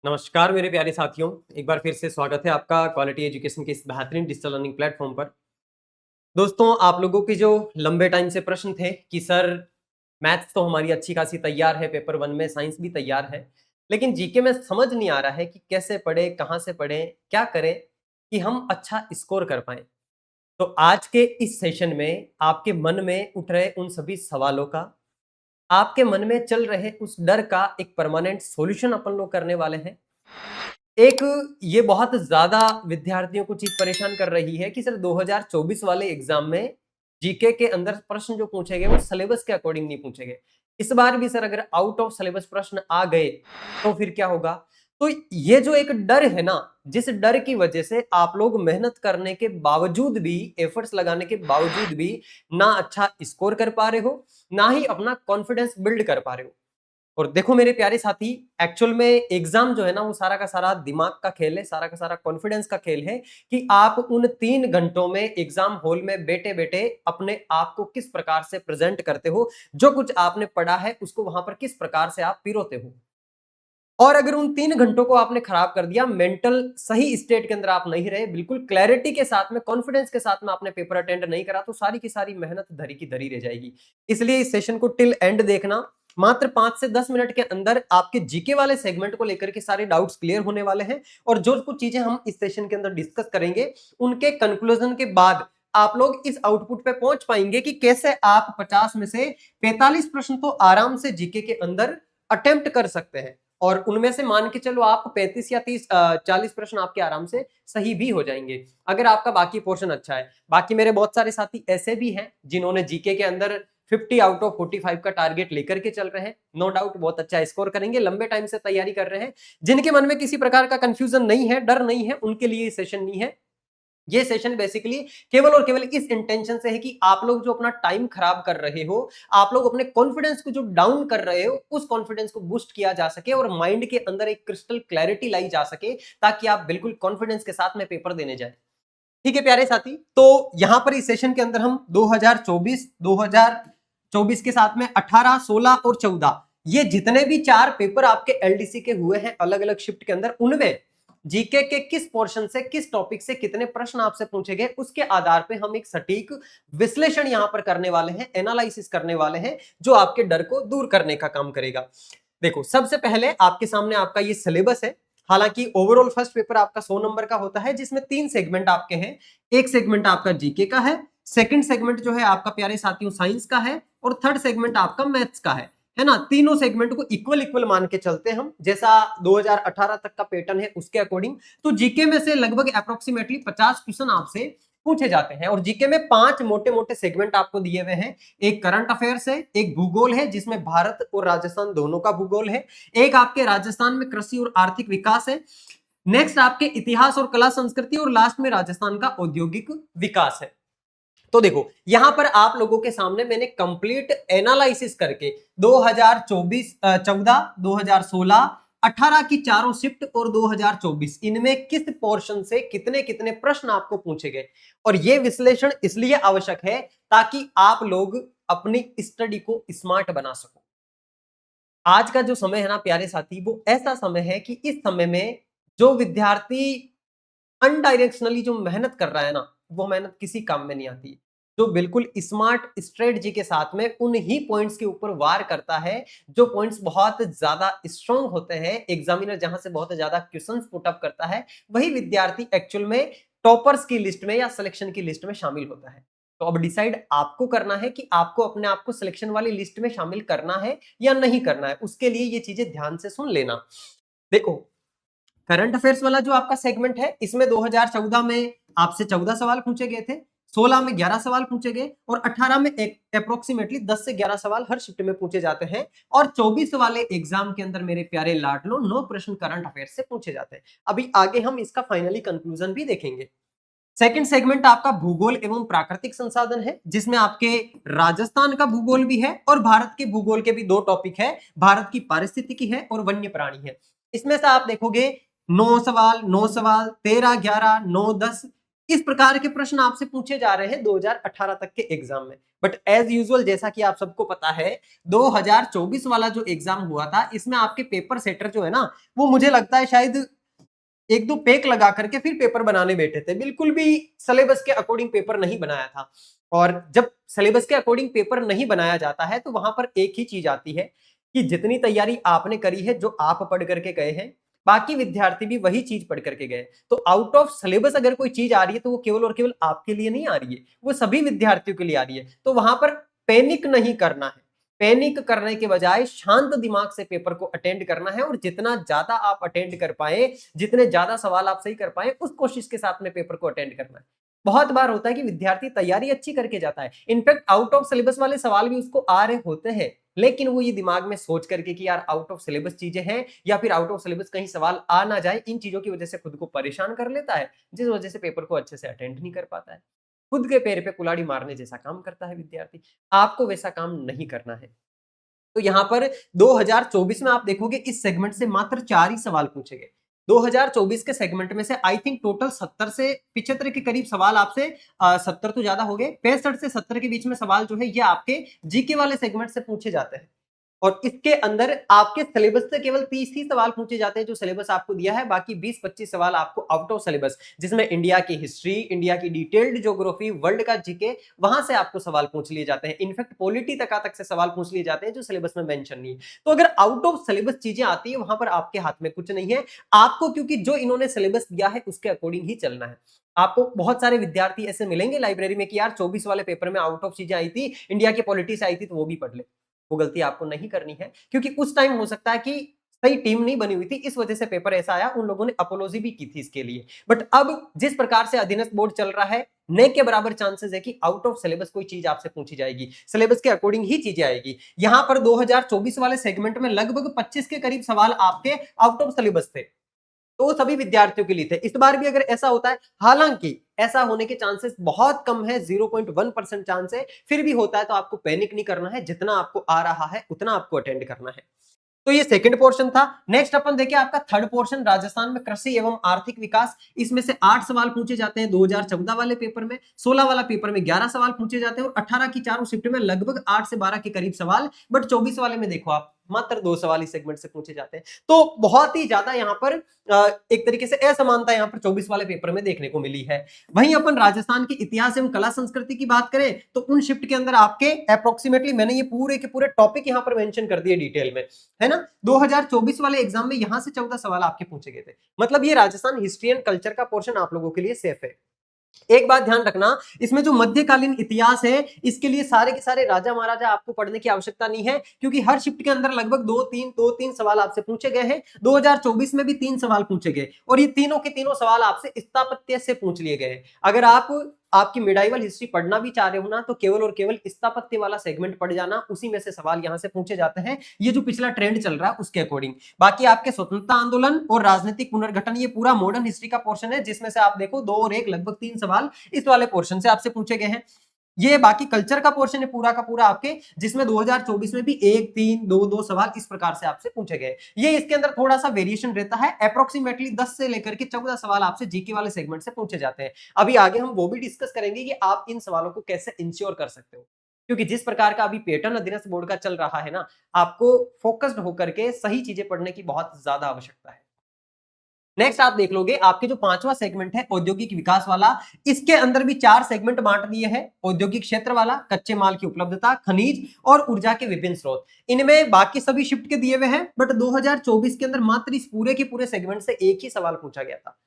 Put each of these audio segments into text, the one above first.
नमस्कार मेरे प्यारे साथियों, एक बार फिर से स्वागत है आपका क्वालिटी एजुकेशन के इस बेहतरीन डिजिटल लर्निंग प्लेटफॉर्म पर। दोस्तों, आप लोगों के जो लंबे टाइम से प्रश्न थे कि सर मैथ्स तो हमारी अच्छी खासी तैयार है, पेपर 1 में साइंस भी तैयार है, लेकिन जीके में समझ नहीं आ रहा है कि कैसे पढ़ें, कहाँ से पढ़ें, क्या करें कि हम अच्छा स्कोर कर पाएँ। तो आज के इस सेशन में आपके मन में उठ रहे उन सभी सवालों का, आपके मन में चल रहे उस डर का एक परमानेंट सॉल्यूशन अपन लोग करने वाले हैं। एक ये बहुत ज़्यादा विद्यार्थियों को चीज़ परेशान कर रही है कि सर 2024 वाले एग्ज़ाम में जीके के अंदर प्रश्न जो पूछे गए वो सिलेबस के अकॉर्डिंग नहीं पूछे गए। इस बार भी सर अगर आउट ऑफ सिलेबस प्रश्न आ गए तो फिर क्या होगा? तो ये जो एक डर है ना, जिस डर की वजह से आप लोग मेहनत करने के बावजूद भी, एफर्ट्स लगाने के बावजूद भी ना अच्छा स्कोर कर पा रहे हो, ना ही अपना कॉन्फिडेंस बिल्ड कर पा रहे हो। और देखो मेरे प्यारे साथी, एक्चुअल में एग्जाम जो है ना वो सारा का सारा दिमाग का खेल है, सारा का सारा कॉन्फिडेंस का खेल है कि आप उन 3 घंटों में एग्जाम हॉल में बैठे बैठे अपने आप को किस प्रकार से प्रेजेंट करते हो, जो कुछ आपने पढ़ा है उसको वहां पर किस प्रकार से आप पिरोते हो। और अगर उन 3 घंटों को आपने खराब कर दिया, मेंटल सही स्टेट के अंदर आप नहीं रहे, बिल्कुल क्लैरिटी के साथ में, कॉन्फिडेंस के साथ में आपने पेपर अटेंड नहीं करा, तो सारी की सारी मेहनत धरी की धरी रह जाएगी। इसलिए इस सेशन को टिल एंड देखना। मात्र 5 से 10 मिनट के अंदर आपके जीके वाले सेगमेंट को लेकर के सारे डाउट्स क्लियर होने वाले हैं। और जो कुछ चीजें हम इस सेशन के अंदर डिस्कस करेंगे, उनके कंक्लूजन के बाद आप लोग इस आउटपुट पे पहुंच पाएंगे कि कैसे आप 50 में से 45 प्रश्न तो आराम से जीके के अंदर अटेम्प्ट कर सकते हैं। और उनमें से मान के चलो आप 35 या 40 प्रश्न आपके आराम से सही भी हो जाएंगे अगर आपका बाकी पोर्शन अच्छा है। बाकी मेरे बहुत सारे साथी ऐसे भी हैं जिन्होंने जीके के अंदर 50 आउट ऑफ 45 का टारगेट लेकर के चल रहे हैं। नो डाउट बहुत अच्छा स्कोर करेंगे, लंबे टाइम से तैयारी कर रहे हैं। जिनके मन में किसी प्रकार का कंफ्यूजन नहीं है, डर नहीं है, उनके लिए सेशन नहीं है। ये सेशन बेसिकली केवल और केवल इस इंटेंशन से है कि आप लोग जो अपना टाइम खराब कर रहे हो, आप लोग अपने कॉन्फिडेंस को जो डाउन कर रहे हो, उस कॉन्फिडेंस को बूस्ट किया जा सके और माइंड के अंदर एक क्रिस्टल क्लैरिटी लाई जा सके, ताकि आप बिल्कुल कॉन्फिडेंस के साथ में पेपर देने जाए। ठीक है प्यारे साथी, तो यहां पर इस सेशन के अंदर हम 2024 के साथ में 18, 16 और 14 ये जितने भी 4 पेपर आपके एलडीसी के हुए हैं अलग अलग शिफ्ट के अंदर, उनमें जीके के किस पोर्शन से, किस टॉपिक से कितने प्रश्न आपसे पूछे गए, उसके आधार पे हम एक सटीक विश्लेषण यहां पर करने वाले हैं, एनालिसिस करने वाले हैं, जो आपके डर को दूर करने का काम करेगा। देखो, सबसे पहले आपके सामने आपका ये सिलेबस है। हालांकि ओवरऑल फर्स्ट पेपर आपका 100 नंबर का होता है, जिसमें 3 सेगमेंट आपके हैं। एक सेगमेंट आपका जीके का है, सेकंड सेगमेंट जो है आपका प्यारे साथियों साइंस का है, और थर्ड सेगमेंट आपका मैथ्स का है ना। तीनों सेगमेंट को इक्वल इक्वल मान के चलते हैं हम, जैसा 2018 तक का पैटर्न है उसके अकॉर्डिंग। तो जीके में से लगभग अप्रोक्सीमेटली 50 क्वेश्चन आपसे पूछे जाते हैं। और जीके में 5 मोटे मोटे सेगमेंट आपको दिए हुए हैं। एक करंट अफेयर्स है, एक भूगोल है जिसमें भारत और राजस्थान दोनों का भूगोल है, एक आपके राजस्थान में कृषि और आर्थिक विकास है, नेक्स्ट आपके इतिहास और कला संस्कृति, और लास्ट में राजस्थान का औद्योगिक विकास है। तो देखो, यहां पर आप लोगों के सामने मैंने कंप्लीट एनालिसिस करके 2024, 14, 2016, 18 की चारों शिफ्ट और 2024 इनमें किस पोर्शन से कितने कितने प्रश्न आपको पूछे गए, और यह विश्लेषण इसलिए आवश्यक है ताकि आप लोग अपनी स्टडी को स्मार्ट बना सको। आज का जो समय है ना प्यारे साथी, वो ऐसा समय है कि इस समय में जो विद्यार्थी अनडायरेक्शनली जो मेहनत कर रहा है ना, वो मेहनत किसी काम में नहीं आती। जो बिल्कुल स्मार्ट स्ट्रेटजी के साथ में उन ही पॉइंट्स के ऊपर वार करता है, जो पॉइंट्स बहुत ज्यादा स्ट्रांग होते हैं, एग्जामिनर जहां से बहुत ज्यादा क्वेश्चंस पुट अप करता है, वही विद्यार्थी एक्चुअल में टॉपर्स की लिस्ट में या सिलेक्शन की लिस्ट में शामिल होता है। तो अब डिसाइड आपको करना है कि आपको अपने आप को सिलेक्शन वाली लिस्ट में शामिल करना है या नहीं करना है। उसके लिए ये चीजें ध्यान से सुन लेना। देखो, करंट अफेयर्स वाला जो आपका सेगमेंट है, इसमें 2014 में आपसे 14 सवाल पूछे गए थे, 16 में 11 सवाल पूछे गए, और 18 में अप्रोक्सीमेटली 10 से 11 सवाल हर शिफ्ट में पूछे जाते हैं। और 24 वाले एग्जाम के अंदर मेरे प्यारे लाडलो 9 प्रश्न करंट अफेयर्स से पूछे जाते हैं। अभी आगे हम इसका फाइनली कंक्लूजन भी देखेंगे। सेकंड सेगमेंट आपका भूगोल एवं प्राकृतिक संसाधन है, जिसमें आपके राजस्थान का भूगोल भी है और भारत के भूगोल के भी 2 टॉपिक है, भारत की पारिस्थितिकी है और वन्य प्राणी है। इसमें से आप देखोगे 9 सवाल, 9 सवाल, 13, 11, 9, 10 इस प्रकार के प्रश्न आपसे पूछे जा रहे हैं 2018 तक के एग्जाम में। बट एज यूजुअल जैसा कि आप सबको पता है 2024 वाला जो एग्जाम हुआ था इसमें आपके पेपर सेटर जो है ना वो मुझे लगता है शायद एक दो पेक लगा करके फिर पेपर बनाने बैठे थे, बिल्कुल भी सिलेबस के अकॉर्डिंग पेपर नहीं बनाया था। और जब सिलेबस के अकॉर्डिंग पेपर नहीं बनाया जाता है तो वहां पर एक ही चीज आती है कि जितनी तैयारी आपने करी है, जो आप पढ़ करके गए हैं, बाकी विद्यार्थी भी वही चीज पढ़ करके गए। तो आउट ऑफ सिलेबस अगर कोई चीज आ रही है तो वो केवल और केवल आपके लिए नहीं आ रही है, वो सभी विद्यार्थियों के लिए आ रही है। तो वहां पर पैनिक नहीं करना है, पैनिक करने के बजाय शांत दिमाग से पेपर को अटेंड करना है, और जितना ज्यादा आप अटेंड कर पाए, जितने ज्यादा सवाल आप सही कर पाए, उस कोशिश के साथ में पेपर को अटेंड करना है। बहुत बार होता है कि विद्यार्थी तैयारी अच्छी करके जाता है, इनफैक्ट आउट ऑफ सिलेबस वाले सवाल भी उसको आ रहे होते हैं, लेकिन वो ये दिमाग में सोच करके कि यार आउट ऑफ सिलेबस चीजें हैं या फिर आउट ऑफ सिलेबस कहीं सवाल आ ना जाए, इन चीजों की वजह से खुद को परेशान कर लेता है, जिस वजह से पेपर को अच्छे से अटेंड नहीं कर पाता है। खुद के पैर पे कुल्हाड़ी मारने जैसा काम करता है विद्यार्थी। आपको वैसा काम नहीं करना है। तो यहां पर 2024 में आप देखोगे इस सेगमेंट से मात्र 4 ही सवाल पूछे गए। 2024 के सेगमेंट में से आई थिंक टोटल 70 से 75 के करीब सवाल आपसे 70 तो ज्यादा हो गए, 65 से 70 के बीच में सवाल जो है ये आपके जीके वाले सेगमेंट से पूछे जाते हैं। और इसके अंदर आपके सिलेबस से केवल 30 ही सवाल पूछे जाते हैं जो सिलेबस आपको दिया है, बाकी 20-25 सवाल आपको आउट ऑफ सिलेबस, जिसमें इंडिया की हिस्ट्री, इंडिया की डिटेल्ड ज्योग्राफी, वर्ल्ड का जीके, वहां से आपको सवाल पूछ लिए जाते हैं। इनफैक्ट पॉलिटी तक से सवाल पूछ लिए जाते हैं जो सिलेबस में मेंशन नहीं है। तो अगर आउट ऑफ सिलेबस चीजें आती है वहां पर आपके हाथ में कुछ नहीं है, आपको क्योंकि जो इन्होंने सिलेबस दिया है उसके अकॉर्डिंग ही चलना है। आपको बहुत सारे विद्यार्थी ऐसे मिलेंगे लाइब्रेरी में कि यार 24 वाले पेपर में आउट ऑफ चीजें आई थी, इंडिया की पॉलिटी से आई थी, तो वो भी पढ़ ले। वो गलती आपको नहीं करनी है, क्योंकि उस टाइम हो सकता है कि सही टीम नहीं बनी हुई थी, इस वजह से पेपर ऐसा आया, उन लोगों ने अपोलॉजी भी की थी इसके लिए। बट अब जिस प्रकार से अधीनस्थ बोर्ड चल रहा है, न के बराबर चांसेस है कि आउट ऑफ सिलेबस कोई चीज आपसे पूछी जाएगी, सिलेबस के अकॉर्डिंग ही चीजें आएगी। यहां पर 2024 वाले सेगमेंट में लगभग 25 के करीब सवाल आपके आउट ऑफ सिलेबस थे, तो सभी विद्यार्थियों के लिए थे। इस बार भी अगर ऐसा होता है, हालांकि ऐसा होने के चांसेस बहुत कम है, 0.1% चांस है, फिर भी होता है तो आपको पैनिक नहीं करना है, जितना आपको आ रहा है उतना आपको अटेंड करना है। तो ये सेकंड पोर्शन था। नेक्स्ट अपन देखिए आपका थर्ड पोर्शन, राजस्थान में कृषि एवं आर्थिक विकास। इसमें से 8 सवाल पूछे जाते हैं 2014 वाले पेपर में, 16 वाला पेपर में 11 सवाल पूछे जाते हैं, और 18 की चारों शिफ्ट में लगभग 8 से 12 के करीब सवाल। बट 24 वाले में देखो आप मात्र 2 सवाल इस सेगमेंट से पूछे जाते हैं। तो बहुत ही ज्यादा यहाँ पर एक तरीके से असमानता यहाँ पर 24 वाले पेपर में देखने को मिली है। वहीं अपन राजस्थान के इतिहास एवं कला संस्कृति की बात करें तो उन शिफ्ट के अंदर आपके अप्रोक्सीमेटली मैंने ये पूरे के पूरे टॉपिक यहाँ पर मेंशन कर दिए डिटेल में, है ना। 2024 वाले एग्जाम में यहां से 14 सवाल आपके पूछे गए थे। मतलब ये राजस्थान हिस्ट्री एंड कल्चर का पोर्शन आप लोगों के लिए सेफ है। एक बात ध्यान रखना, इसमें जो मध्यकालीन इतिहास है इसके लिए सारे के सारे राजा महाराजा आपको पढ़ने की आवश्यकता नहीं है, क्योंकि हर शिफ्ट के अंदर लगभग दो तीन सवाल आपसे पूछे गए हैं। 2024 में भी 3 सवाल पूछे गए, और ये तीनों के तीनों सवाल आपसे स्थापत्य से पूछ लिए गए। अगर आपकी मिडाइवल हिस्ट्री पढ़ना भी चाह रहे हो ना, तो केवल और केवल स्थापत्य वाला सेगमेंट पढ़ जाना, उसी में से सवाल यहां से पूछे जाते हैं, ये जो पिछला ट्रेंड चल रहा है उसके अकॉर्डिंग। बाकी आपके स्वतंत्रता आंदोलन और राजनीतिक पुनर्गठन ये पूरा मॉडर्न हिस्ट्री का पोर्शन है, जिसमें से आप देखो 2 और 1 लगभग 3 सवाल इस वाले पोर्शन से आपसे पूछे गए हैं। ये बाकी कल्चर का पोर्शन है पूरा का पूरा आपके, जिसमें 2024 में भी 1 3 2 2 सवाल इस प्रकार से आपसे पूछे गए। ये इसके अंदर थोड़ा सा वेरिएशन रहता है, अप्रोक्सीमेटली 10 से लेकर के 14 सवाल आपसे जीके वाले सेगमेंट से पूछे जाते हैं। अभी आगे हम वो भी डिस्कस करेंगे कि आप इन सवालों को कैसे इंश्योर कर सकते हो, क्योंकि जिस प्रकार का अभी पैटर्न अधीनस्थ बोर्ड का चल रहा है ना, आपको फोकस्ड होकर के सही चीजें पढ़ने की बहुत ज्यादा आवश्यकता है। नेक्स्ट आप देख लोगे आपके जो 5वां सेगमेंट है औद्योगिक विकास वाला, इसके अंदर भी 4 सेगमेंट बांट दिए हैं। औद्योगिक क्षेत्र वाला, कच्चे माल की उपलब्धता, खनिज और ऊर्जा के विभिन्न स्रोत। इनमें बाकी सभी शिफ्ट के दिए हुए हैं, बट 2024 के अंदर मात्र इस पूरे के पूरे सेगमेंट से एक ही सवाल पूछा गया था।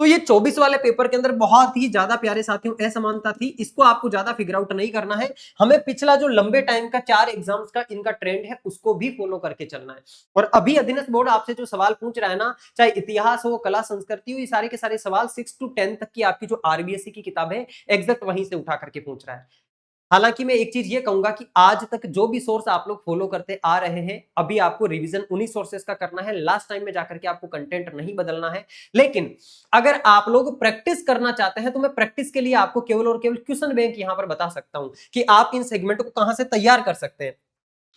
तो ये 24 वाले पेपर के अंदर बहुत ही ज्यादा प्यारे साथियों असमानता थी, इसको आपको ज्यादा फिगर आउट नहीं करना है। हमें पिछला जो लंबे टाइम का 4 एग्जाम्स का इनका ट्रेंड है उसको भी फॉलो करके चलना है। और अभी अधीनस्थ बोर्ड आपसे जो सवाल पूछ रहा है ना, चाहे इतिहास हो, कला संस्कृति हो, ये सारे के सारे सवाल 6 to 10 तक की आपकी जो आरबीएससी की किताब है एग्जैक्ट वहीं से उठा करके पूछ रहा है। हालांकि मैं एक चीज ये कहूंगा कि आज तक जो भी सोर्स आप लोग फॉलो करते आ रहे हैं, अभी आपको रिवीजन उन्हीं सोर्सेस का करना है, लास्ट टाइम में जाकर के आपको कंटेंट नहीं बदलना है। लेकिन अगर आप लोग प्रैक्टिस करना चाहते हैं तो मैं प्रैक्टिस के लिए आपको केवल और केवल क्वेश्चन बैंक यहां पर बता सकता हूं कि आप इन सेगमेंट को कहां से तैयार कर सकते हैं।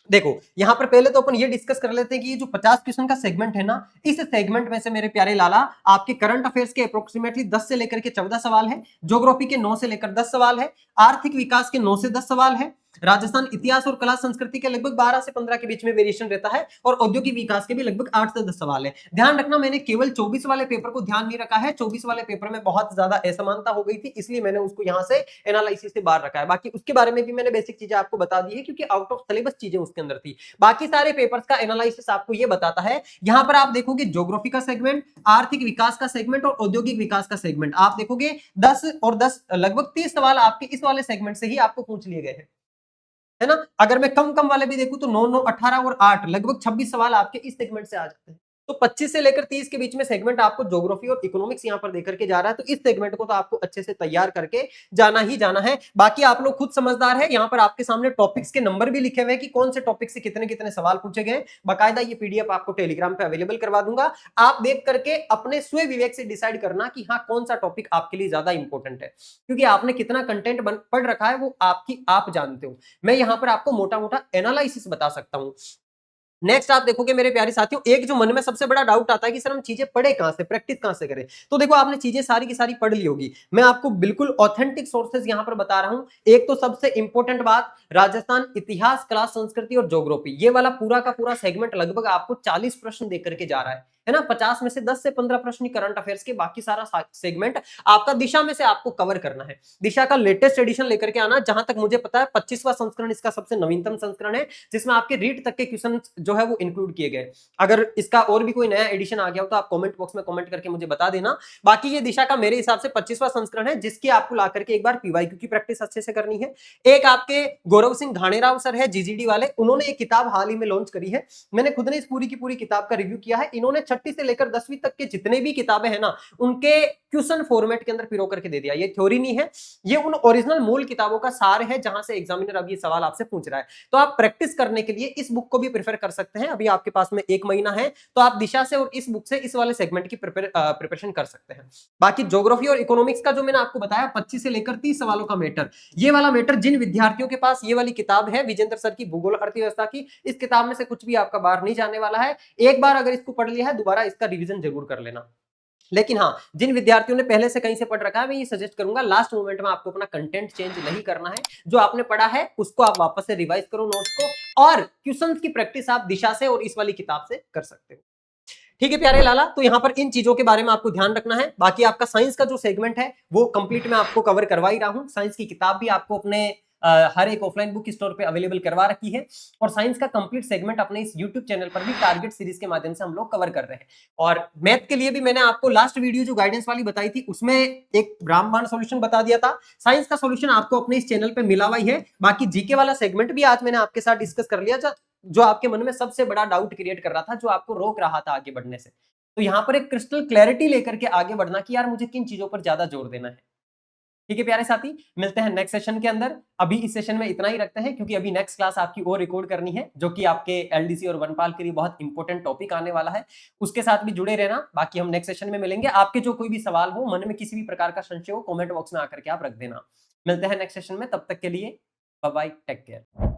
देखो यहां पर पहले तो अपन ये डिस्कस कर लेते हैं कि ये जो 50 क्वेश्चन का सेगमेंट है ना, इस सेगमेंट में से मेरे प्यारे लाला आपके करंट अफेयर्स के अप्रोक्सीमेटली 10 से लेकर के 14 सवाल है, ज्योग्राफी के 9 से लेकर 10 सवाल है, आर्थिक विकास के 9 से 10 सवाल है, राजस्थान इतिहास और कला संस्कृति के लगभग 12 से 15 के बीच में वेरिएशन रहता है, और औद्योगिक विकास के भी लगभग 8 से 10 सवाल है। ध्यान रखना मैंने केवल 24 वाले पेपर को ध्यान नहीं रखा है, 24 वाले पेपर में बहुत ज्यादा असमानता हो गई थी, इसलिए मैंने उसको यहां से एनालिसिस से बाहर रखा है। बाकी उसके बारे में भी मैंने बेसिक चीजें आपको बता दी है, क्योंकि आउट ऑफ सिलेबस चीजें उसके अंदर थी। बाकी सारे पेपर्स का एनालिसिस आपको ये बताता है। यहां पर आप देखोगे ज्योग्राफी का सेगमेंट, आर्थिक विकास का सेगमेंट और औद्योगिक विकास का सेगमेंट, आप देखोगे 10 और 10 लगभग 30 सवाल आपके इस वाले सेगमेंट से ही आपको पूछ लिए गए हैं, है ना। अगर मैं कम कम वाले भी देखूं तो 9 9 18 और 8 लगभग 26 सवाल आपके इस सेगमेंट से आ जाते हैं। तो 25 से लेकर 30 के बीच में सेगमेंट आपको ज्योग्राफी और इकोनॉमिक्स यहां पर देकर के जा रहा है, तो इस सेगमेंट को तो आपको अच्छे से तैयार करके जाना ही जाना है। बाकी आप लोग खुद समझदार है, यहां पर आपके सामने टॉपिक्स के नंबर भी लिखे हुए हैं कि कौन से टॉपिक से कितने कितने सवाल पूछे गए। बाकायदा ये पीडीएफ आपको टेलीग्राम पे अवेलेबल करवा दूंगा, आप देख करके अपने स्वयं विवेक से डिसाइड करना कि हाँ कौन सा टॉपिक आपके लिए ज्यादा इंपॉर्टेंट है, क्योंकि आपने कितना कंटेंट पढ़ रखा है वो आप जानते हो। मैं यहां पर आपको मोटा मोटा एनालिसिस बता सकता हूं। नेक्स्ट आप देखोगे मेरे प्यारे साथियों, एक जो मन में सबसे बड़ा डाउट आता है कि सर हम चीजें पढ़े कहां से, प्रैक्टिस कहां से करें। तो देखो आपने चीजें सारी की सारी पढ़ ली होगी, मैं आपको बिल्कुल ऑथेंटिक सोर्सेज यहां पर बता रहा हूं। एक तो सबसे इंपॉर्टेंट बात, राजस्थान इतिहास कला संस्कृति और ज्योग्राफी, ये वाला पूरा का पूरा सेगमेंट लगभग आपको 40 प्रश्न देकर के जा रहा है ना। 50 में से 10 से 15 प्रश्न करंट अफेयर्स के, बाकी सारा सेगमेंट आपका दिशा में से आपको कवर करना है। दिशा का लेटेस्ट एडिशन लेकर के आना, जहां तक मुझे पता है 25वां संस्करण इसका सबसे नवीनतम संस्करण है, जिसमें आपके रीड तक के क्वेश्चन जो है वो इंक्लूड किए गए। अगर इसका और भी कोई नया एडिशन आ गया हो तो आप कमेंट बॉक्स में कमेंट करके मुझे बता देना। बाकी ये दिशा का मेरे हिसाब से 25वां संस्करण है, जिसकी आपको ला करके एक बार पीवाईक्यू की प्रैक्टिस अच्छे से करनी है। एक आपके गौरव सिंह घाणेराव सर है जीजीडी वाले, उन्होंने एक किताब हाल ही में लॉन्च करी है, मैंने खुद ने इस पूरी की पूरी किताब का रिव्यू किया है। इन्होंने 6वीं से लेकर 10वीं तक के जितने भी किताबें हैं ना, उनके क्वेश्चन फॉर्मेट के अंदर पिरो करके दे दिया। ये थ्योरी नहीं है, ये उन ओरिजिनल मूल किताबों का सार है, जहां से एग्जामिनर अब ये सवाल आपसे पूछ रहा है। तो आप प्रैक्टिस करने के लिए इस बुक को भी प्रेफर कर सकते हैं। अभी आपके पास में 1 महीना है, तो आप दिशा से और इस बुक से इस वाले सेगमेंट की प्रिपरेशन कर सकते हैं। बाकी ज्योग्राफी और इकोनॉमिक्स का जो मैंने आपको बताया 25 से लेकर 30 सवालों का मैटर, ये वाला मैटर जिन विद्यार्थियों के पास ये वाली किताब है विजेंद्र सर की भूगोल अर्थव्यवस्था की, इस किताब में से कुछ भी आपका बाहर नहीं जाने वाला है। एक बार अगर इसको पढ़ लिया है, दोबारा इसका रिवीजन जरूर कर लेना। लेकिन हाँ, जिन विद्यार्थियों ने पहले से कहीं से पढ़ रखा है, मैं ये सजेस्ट करूंगा लास्ट मोमेंट में आपको अपना कंटेंट चेंज नहीं करना है। जो आपने पढ़ा है उसको आप वापस से रिवाइज करो नोट्स को, और क्वेश्चंस की प्रैक्टिस आप दिशा से और इस वाली किताब से कर सकते हो। ठीक है प्यारे लाला, तो यहाँ पर इन चीजों के बारे में आपको ध्यान रखना है। बाकी आपका साइंस का जो सेगमेंट है वो कंप्लीट मैं आपको कवर करवा ही रहा हूँ। साइंस की किताब भी आपको अपने हर एक ऑफलाइन बुक स्टोर पे अवेलेबल करवा रखी है, और साइंस का कंप्लीट सेगमेंट अपने इस यूट्यूब चैनल पर भी टारगेट सीरीज के माध्यम से हम लोग कवर कर रहे हैं। और मैथ के लिए भी मैंने आपको लास्ट वीडियो जो गाइडेंस वाली बताई थी उसमें एक ब्रह्मांड सॉल्यूशन बता दिया था। साइंस का सॉल्यूशन आपको अपने इस चैनल पे मिला हुआ ही है। बाकी जीके वाला सेगमेंट भी आज मैंने आपके साथ डिस्कस कर लिया, जो आपके मन में सबसे बड़ा डाउट क्रिएट कर रहा था, जो आपको रोक रहा था आगे बढ़ने से। तो यहाँ पर एक क्रिस्टल क्लैरिटी लेकर के आगे बढ़ना कि यार मुझे किन चीजों पर ज्यादा जोर देना है। ठीक है प्यारे साथी, मिलते हैं नेक्स्ट सेशन के अंदर। अभी इस सेशन में इतना ही रखते हैं, क्योंकि अभी नेक्स्ट क्लास आपकी और रिकॉर्ड करनी है, जो कि आपके एलडीसी और वनपाल के लिए बहुत इंपॉर्टेंट टॉपिक आने वाला है। उसके साथ भी जुड़े रहना। बाकी हम नेक्स्ट सेशन में मिलेंगे। आपके जो कोई भी सवाल हो, मन में किसी भी प्रकार का संशय हो, कमेंट बॉक्स में आकर के आप रख देना। मिलते हैं नेक्स्ट सेशन में, तब तक के लिए बाय बाय, टेक केयर।